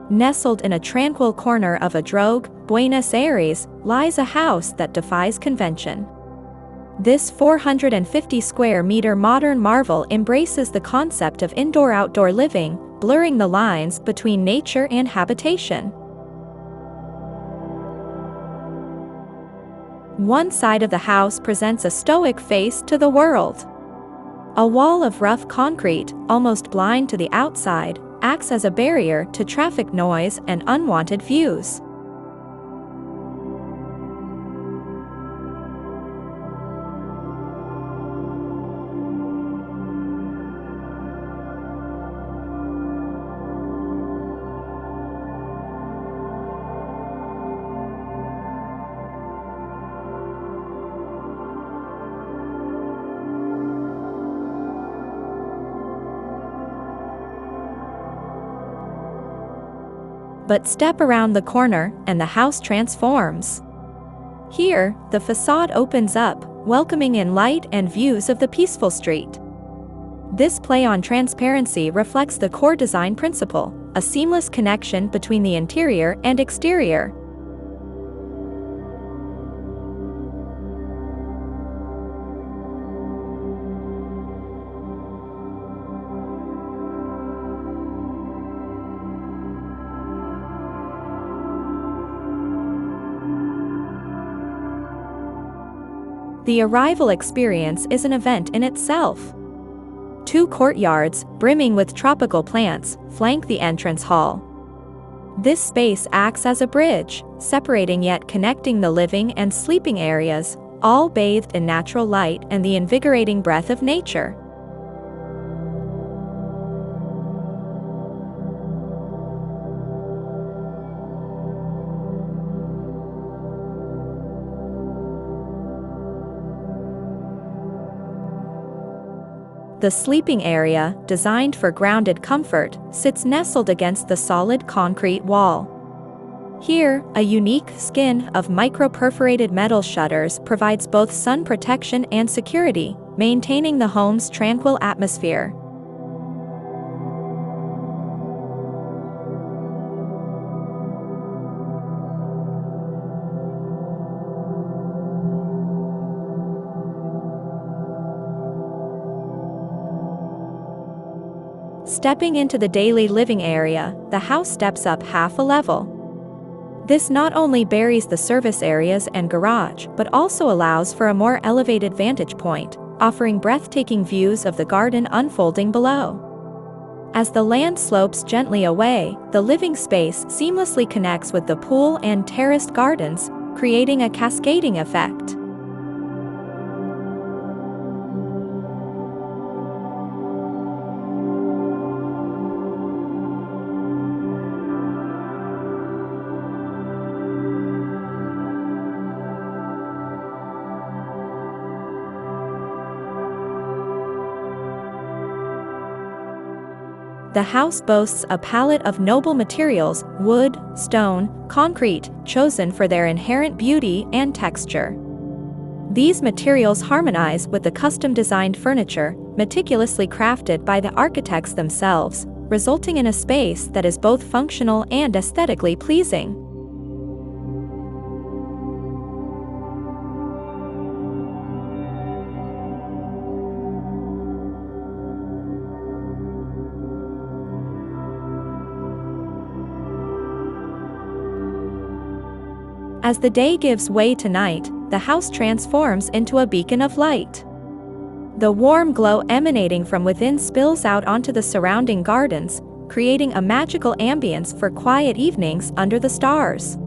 Nestled in a tranquil corner of Adrogue, Buenos Aires, lies a house that defies convention. This 450-square-meter modern marvel embraces the concept of indoor-outdoor living, blurring the lines between nature and habitation. One side of the house presents a stoic face to the world. A wall of rough concrete, almost blind to the outside, acts as a barrier to traffic noise and unwanted views. But step around the corner, and the house transforms. Here, the facade opens up, welcoming in light and views of the peaceful street. This play on transparency reflects the core design principle, a seamless connection between the interior and exterior. The arrival experience is an event in itself. 2 courtyards, brimming with tropical plants, flank the entrance hall. This space acts as a bridge, separating yet connecting the living and sleeping areas, all bathed in natural light and the invigorating breath of nature. The sleeping area, designed for grounded comfort, sits nestled against the solid concrete wall. Here, a unique skin of micro-perforated metal shutters provides both sun protection and security, maintaining the home's tranquil atmosphere. Stepping into the daily living area, the house steps up half a level. This not only buries the service areas and garage, but also allows for a more elevated vantage point, offering breathtaking views of the garden unfolding below. As the land slopes gently away, the living space seamlessly connects with the pool and terraced gardens, creating a cascading effect. The house boasts a palette of noble materials: wood, stone, concrete, chosen for their inherent beauty and texture. These materials harmonize with the custom-designed furniture, meticulously crafted by the architects themselves, resulting in a space that is both functional and aesthetically pleasing. As the day gives way to night, the house transforms into a beacon of light. The warm glow emanating from within spills out onto the surrounding gardens, creating a magical ambience for quiet evenings under the stars.